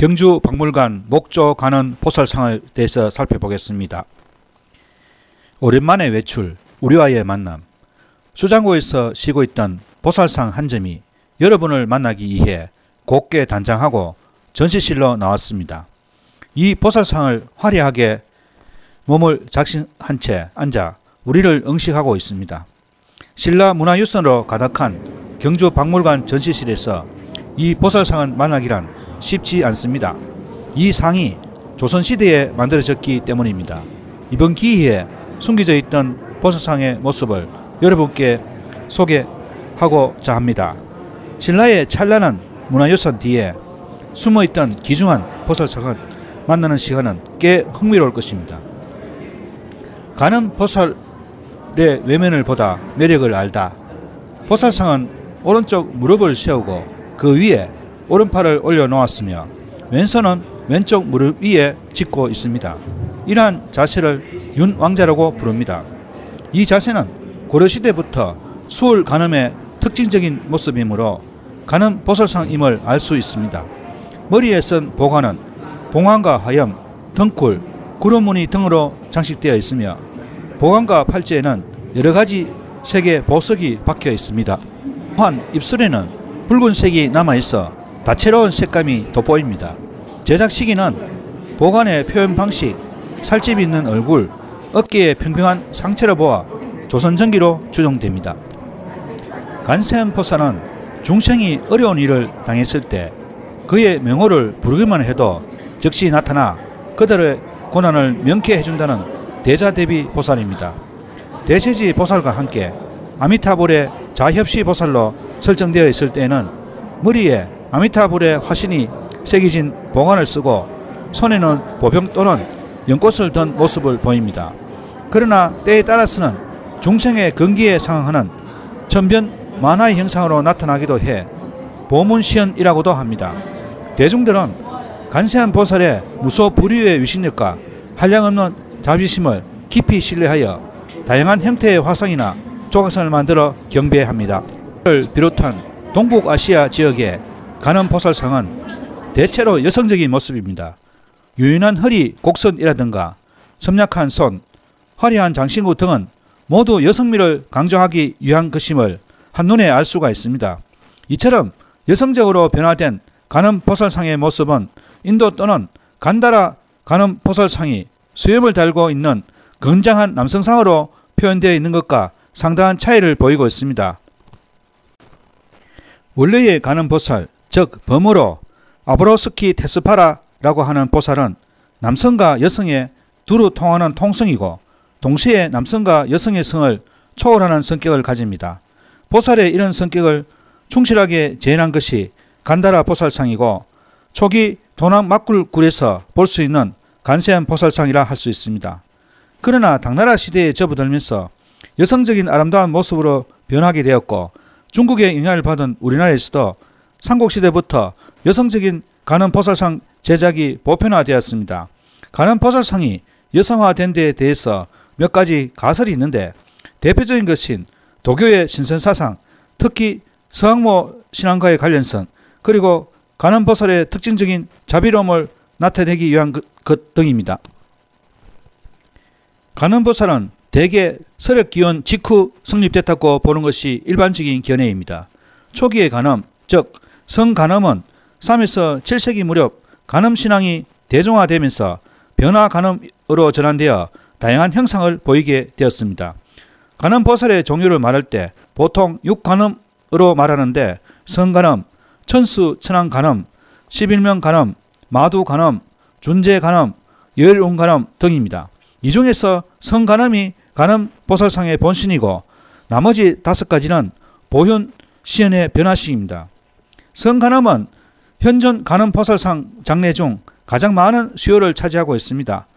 경주박물관 목조 가는 보살상에 대해서 살펴보겠습니다. 오랜만에 외출, 우리와의 만남. 수장고에서 쉬고 있던 보살상 한 점이 여러분을 만나기 위해 곱게 단장하고 전시실로 나왔습니다. 이 보살상을 화려하게 몸을 작신한 채 앉아 우리를 응식하고 있습니다. 신라문화유산으로 가득한 경주박물관 전시실에서 이 보살상을 만나기란 쉽지 않습니다. 이 상이 조선시대에 만들어졌기 때문입니다. 이번 기회에 숨겨져 있던 보살상의 모습을 여러분께 소개하고자 합니다. 신라의 찬란한 문화유산 뒤에 숨어있던 귀중한 보살상을 만나는 시간은 꽤 흥미로울 것입니다. 가는 보살의 외면을 보다 매력을 알다. 보살상은 오른쪽 무릎을 세우고 그 위에 오른팔을 올려놓았으며 왼손은 왼쪽 무릎 위에 짚고 있습니다. 이러한 자세를 윤왕자라고 부릅니다. 이 자세는 고려시대부터 수월 간음의 특징적인 모습이므로 간음 보살상임을 알 수 있습니다. 머리에 쓴 보관은 봉황과 화염, 등굴, 구름무늬 등으로 장식되어 있으며 보관과 팔찌에는 여러가지 색의 보석이 박혀 있습니다. 또한 입술에는 붉은색이 남아있어 다채로운 색감이 돋보입니다. 제작 시기는 보관의 표현 방식, 살집이 있는 얼굴, 어깨의 평평한 상체를 보아 조선전기로 추정됩니다. 간세음 보살은 중생이 어려운 일을 당했을 때 그의 명호를 부르기만 해도 즉시 나타나 그들의 고난을 명쾌해 준다는 대자대비 보살입니다. 대세지 보살과 함께 아미타불의 자협시 보살로 설정되어 있을 때에는 머리에 아미타불의 화신이 새겨진 보관을 쓰고 손에는 보병 또는 연꽃을 든 모습을 보입니다. 그러나 때에 따라서는 중생의 근기에 상응하는 천변 만화의 형상으로 나타나기도 해 보문시연이라고도 합니다. 대중들은 간세한 보살의 무소불위의 위신력과 한량없는 자비심을 깊이 신뢰하여 다양한 형태의 화상이나 조각상을 만들어 경배합니다. 를 비롯한 동북아시아 지역의 간음 보살상은 대체로 여성적인 모습입니다. 유연한 허리 곡선이라든가 섬약한 손, 화려한 장신구 등은 모두 여성미를 강조하기 위한 것임을 한눈에 알 수가 있습니다. 이처럼 여성적으로 변화된 간음 보살상의 모습은 인도 또는 간다라 간음 보살상이 수염을 달고 있는 건장한 남성상으로 표현되어 있는 것과 상당한 차이를 보이고 있습니다. 원래의 간음 보살, 즉 범어로 아브로스키 테스파라라고 하는 보살은 남성과 여성의 두루 통하는 통성이고 동시에 남성과 여성의 성을 초월하는 성격을 가집니다. 보살의 이런 성격을 충실하게 재현한 것이 간다라 보살상이고 초기 도남 막굴굴에서 볼 수 있는 간세한 보살상이라 할 수 있습니다. 그러나 당나라 시대에 접어들면서 여성적인 아름다운 모습으로 변하게 되었고 중국의 영향을 받은 우리나라에서도 삼국시대부터 여성적인 간음 보살상 제작이 보편화되었습니다. 간음 보살상이 여성화된 데에 대해서 몇 가지 가설이 있는데 대표적인 것인 도교의 신선사상, 특히 서학모 신앙과의 관련성, 그리고 간음 보살의 특징적인 자비로움을 나타내기 위한 것 등입니다. 간음 보살은 대개 서력기원 직후 성립됐다고 보는 것이 일반적인 견해입니다. 초기의 간음, 즉 성간음은 3에서 7세기 무렵 간음신앙이 대중화되면서 변화간음으로 전환되어 다양한 형상을 보이게 되었습니다. 간음보살의 종류를 말할 때 보통 6간음으로 말하는데 성간음, 천수천왕간음, 11명간음, 마두간음, 준재간음, 열운간음 등입니다. 이 중에서 성간음이 간음보살상의 본신이고 나머지 5가지는 보현 시연의 변화식입니다. 성간음은 현존 간음보살상 장례 중 가장 많은 수요를 차지하고 있습니다.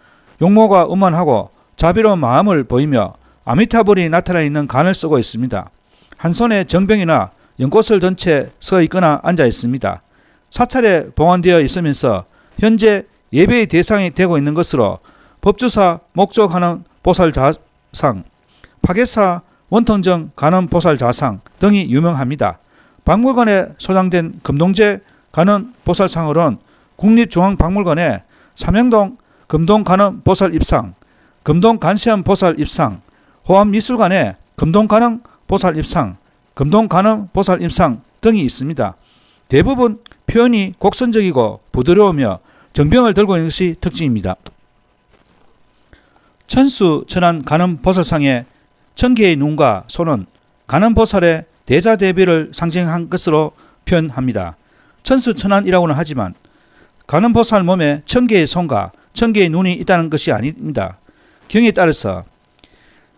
용모가 음만하고 자비로운 마음을 보이며 아미타불이 나타나 있는 간을 쓰고 있습니다. 한 손에 정병이나 연꽃을 든 채 서 있거나 앉아 있습니다. 사찰에 봉안되어 있으면서 현재 예배의 대상이 되고 있는 것으로 법주사 목조 간음 보살 자상, 파괴사 원통정 간음 보살 자상 등이 유명합니다. 박물관에 소장된 금동제 간음 보살상으로는 국립중앙박물관에 삼행동 금동간음 보살 입상, 금동간시암 보살 입상, 호암미술관에 금동간음 보살 입상, 금동간음 보살 입상 등이 있습니다. 대부분 표현이 곡선적이고 부드러우며 정병을 들고 있는 것이 특징입니다. 천수천안 간음보살상의 천개의 눈과 손은 간음보살의 대자대비를 상징한 것으로 표현합니다. 천수천안이라고는 하지만 간음보살 몸에 천개의 손과 천개의 눈이 있다는 것이 아닙니다. 경에 따라서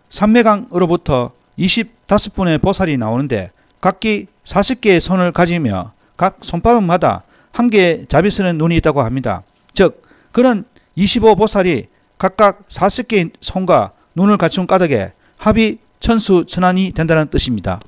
삼매강으로부터 25분의 보살이 나오는데 각기 40개의 손을 가지며 각 손바닥마다 한 개의 자비스러운 눈이 있다고 합니다. 즉 그런 25보살이 각각 40개의 손과 눈을 갖춘 까닭에 합이 천수천안이 된다는 뜻입니다.